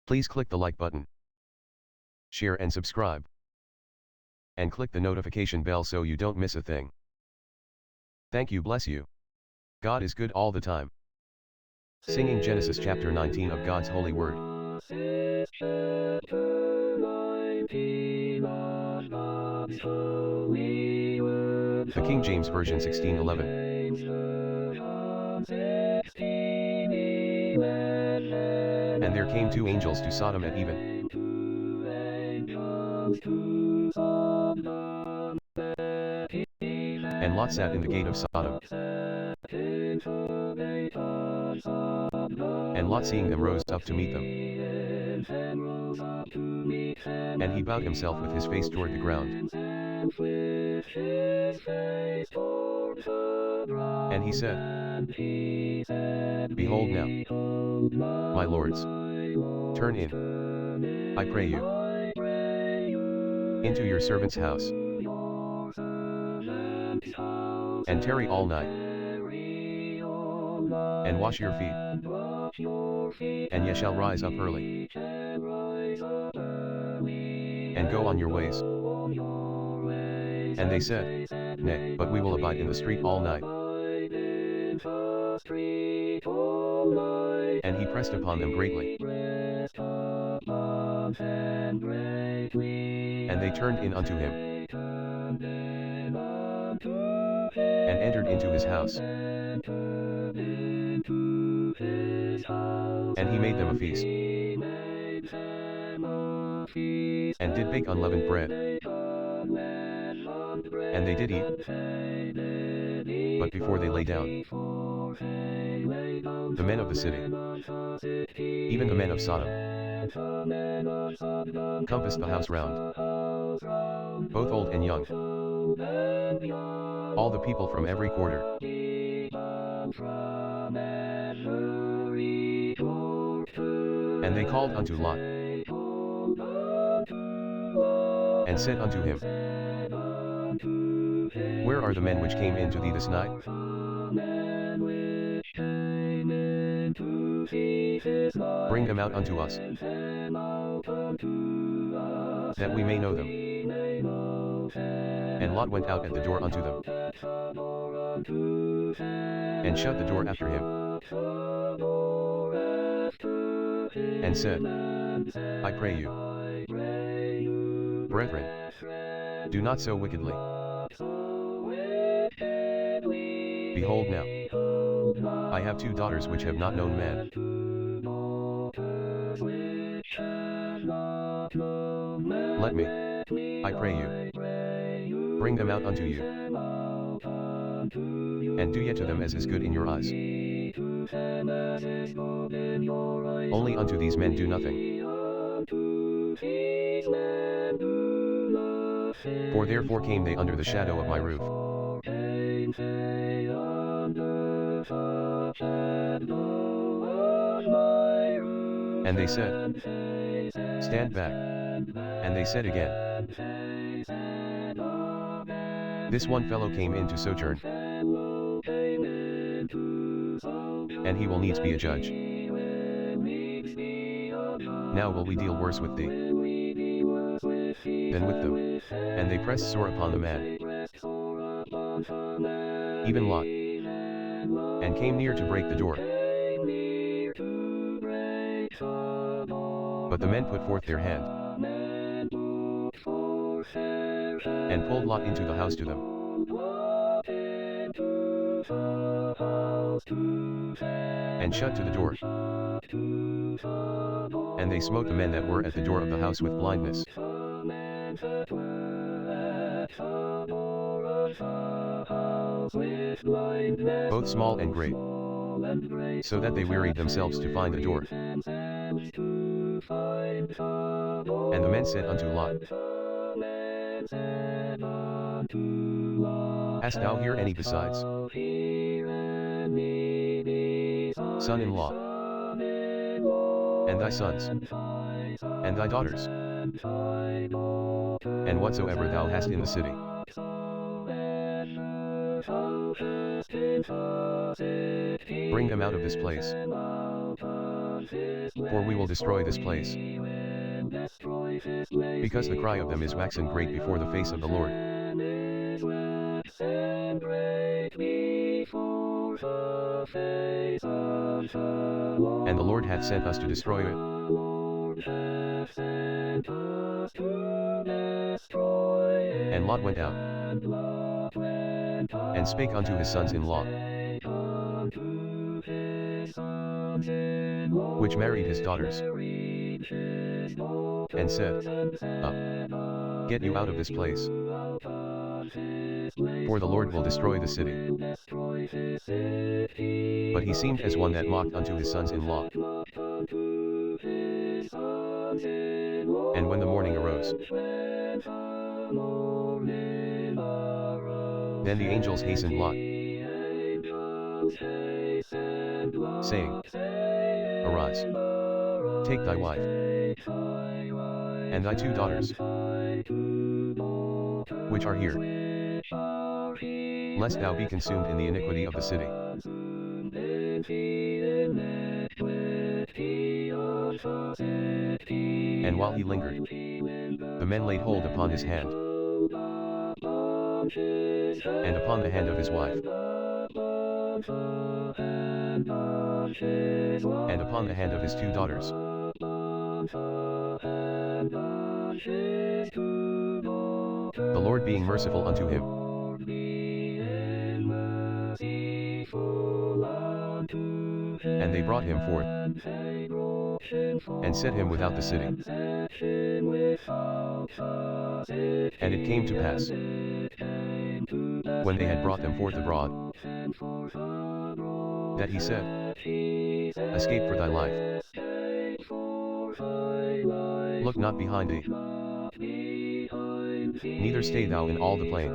Please click the like button, share and subscribe, and click the notification bell so you don't miss a thing. Thank you, bless you. God is good all the time. Singing Genesis chapter 19 of God's holy word. The King James Version 16:11. And there came two angels to Sodom at even, and Lot sat in the gate of Sodom. And Lot, seeing them, rose up to meet them. And he bowed himself with his face toward the ground. And he said, Behold now, my lords, turn in, I pray you, into your servant's house, and tarry all night, and wash your feet, and ye shall rise up early, and go on your ways. And they said, Nay, but we will abide in the street all night. And he pressed upon them greatly. And they turned in unto him, and entered into his house. And he made them a feast, and did bake unleavened bread. And they did eat. But before they lay down, the men of the city, even the men of Sodom, compassed the house round, both old and young, all the people from every quarter. And they called unto Lot, and said unto him, Where are the men which came into thee this night? Bring them out unto us, that we may know them. And Lot went out at the door unto them, and shut the door after him, and said, I pray you, brethren, do not so wickedly. Behold now, I have two daughters which have not known man. Let me, I pray you, bring them out unto you, and do ye to them as is good in your eyes. Only unto these men do nothing. For therefore came they under the shadow of my roof. And they said, Stand back. And they said again, This one fellow came in to sojourn, and he will needs be a judge. Now will we deal worse with thee than with them. And they pressed sore upon the man, even Lot, and came near to break the door. But the men put forth their hand, and pulled Lot into the house to them, and shut to the door. And they smote the men that were at the door of the house with blindness, both small and great, so that they wearied themselves to find the door. And the men said unto Lot, Hast thou here any besides, son-in-law, and thy sons, and thy daughters, and whatsoever thou hast in the city? Bring them out of this place, For we will destroy this place, because the cry of them is waxen great before the face of the Lord. And the Lord hath sent us to destroy it. And Lot went out, and spake unto his sons-in-law, which married his daughters, and said, Up, get you out of this place, for the Lord will destroy the city. But he seemed as one that mocked unto his sons-in-law. And when the morning arose, then the angels hastened Lot, saying, Arise, take thy wife, and thy 2 daughters, which are here, lest thou be consumed in the iniquity of the city. And while he lingered, the men laid hold upon his hand, and upon the hand of his wife, and upon the hand of his 2 daughters. The Lord being merciful unto him, and they brought him forth, and set him without the city. And it came to pass, when they had brought them forth abroad, that he said, Escape for thy life, look not behind thee, neither stay thou in all the plain.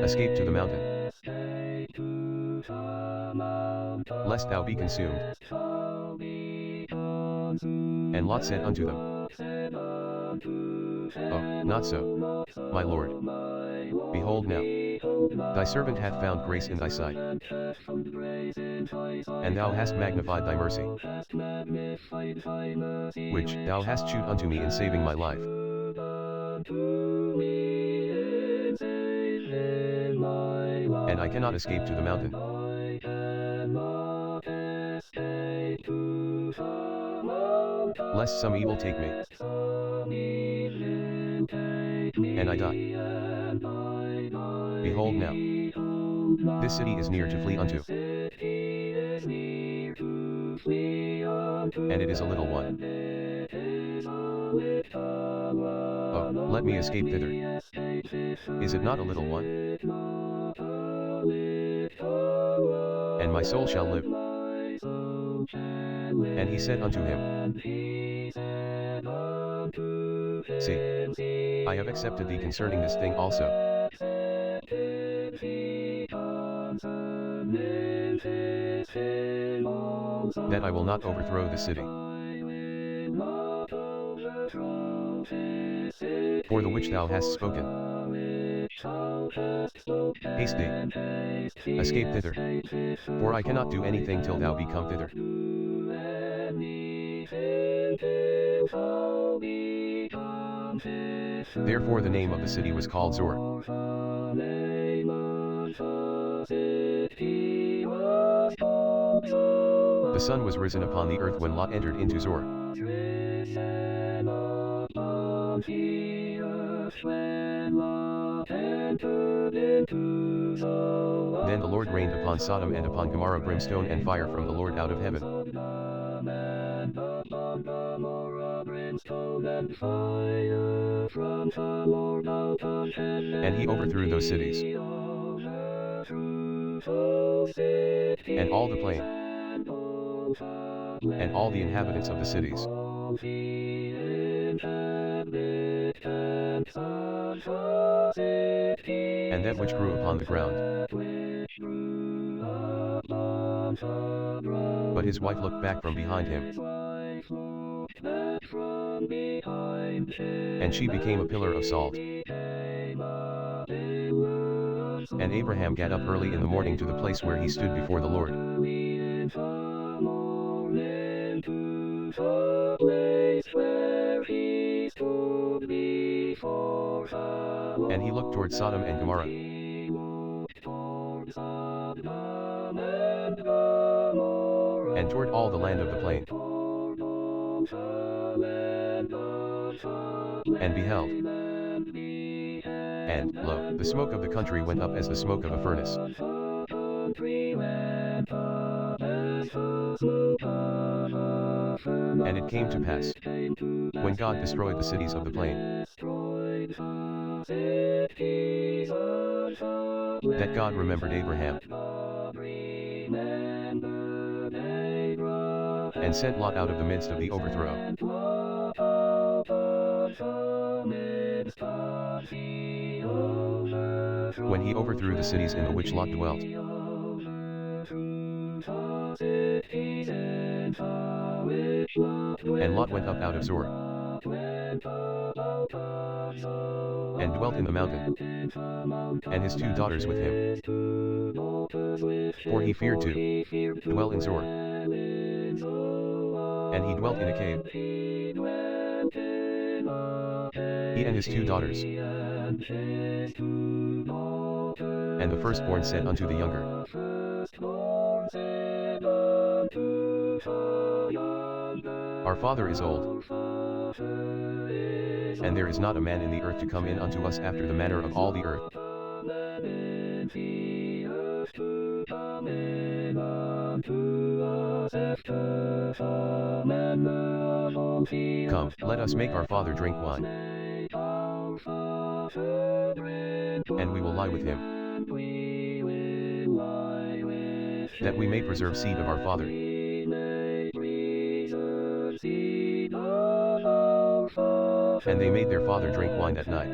Escape to the mountain, lest thou be consumed. And Lot said unto them, Oh, not so, my lord. Behold now, thy servant hath found grace in thy sight, and thou hast magnified thy mercy, which thou hast shewed unto me in saving my life. And I cannot escape to the mountain, lest some evil take me, and I die. Behold now, this city is near to flee unto, and it is a little one. Oh, let me escape thither. Is it not a little one? And my soul shall live. And he said unto him, See, I have accepted thee concerning this thing also, that I will not overthrow the city, for the which thou hast spoken. Haste thee, escape thither, for I cannot do anything till thou be come thither. Therefore the name of the city was called Zor. The sun was risen upon the earth when Lot entered into Zor. Then the Lord rained upon Sodom and upon Gomorrah brimstone and fire from the Lord out of heaven. And he overthrew those cities, and all the plain, and all the inhabitants of the cities. And that which grew upon the ground. But his wife looked back from behind him, and she became a pillar of salt. And Abraham got up early in the morning to the place where he stood before the Lord. And he looked toward Sodom and Gomorrah. And toward all the land of the plain. And beheld. And, lo, the smoke of the country went up as the smoke of a furnace. And it came to pass, when God destroyed the cities of the plain, that God remembered Abraham, and sent Lot out of the midst of the overthrow. When he overthrew the cities in the which Lot dwelt. And Lot went up out of Zoar, and dwelt in the mountain, and his 2 daughters with him. For he feared to dwell in Zoar. And he dwelt in a cave, he and his 2 daughters. And the firstborn said unto the younger, Our father is old, and there is not a man in the earth to come in unto us after the manner of all the earth. Come, let us make our father drink wine, and we will lie with him, that we may preserve seed of our father. And they made their father drink wine that night.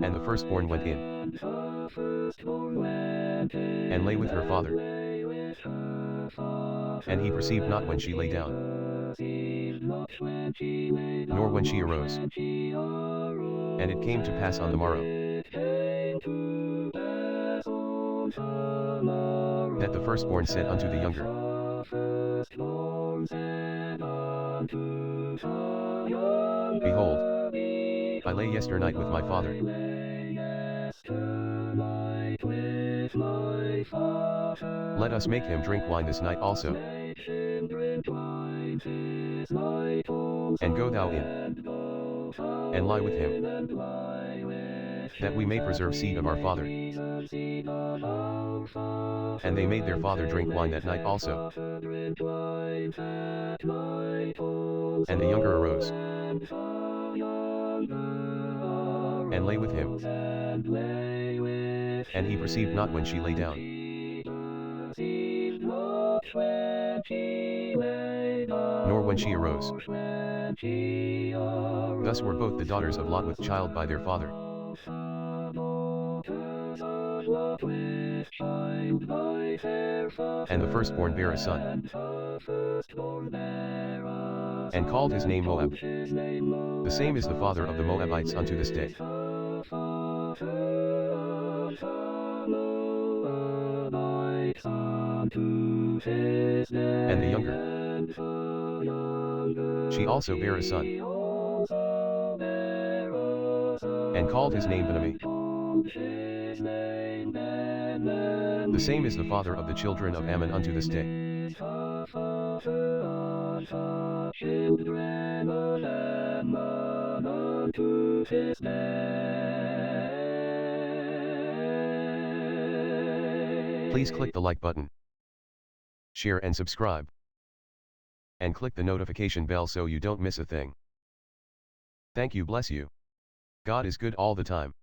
And the firstborn went in, and lay with her father. And he perceived not when she lay down, nor when she arose. And it came to pass on the morrow, that the firstborn said unto the younger, Behold, I lay yesternight with my father, let us make him drink wine this night also. And go thou in, and lie with him, that we may preserve seed of our father. And they made their father drink wine that night also. And the younger arose, and lay with him. And he perceived not when she lay down, nor when she arose. Thus were both the daughters of Lot with child by their father. And the firstborn bare a son, and called his name Moab. The same is the father of the Moabites unto this day. And the younger, she also bare a son, and called his name Benami. The same is the father of the children of Ammon unto this day. Please click the like button, share and subscribe, and click the notification bell so you don't miss a thing. Thank you. Bless you. God is good all the time.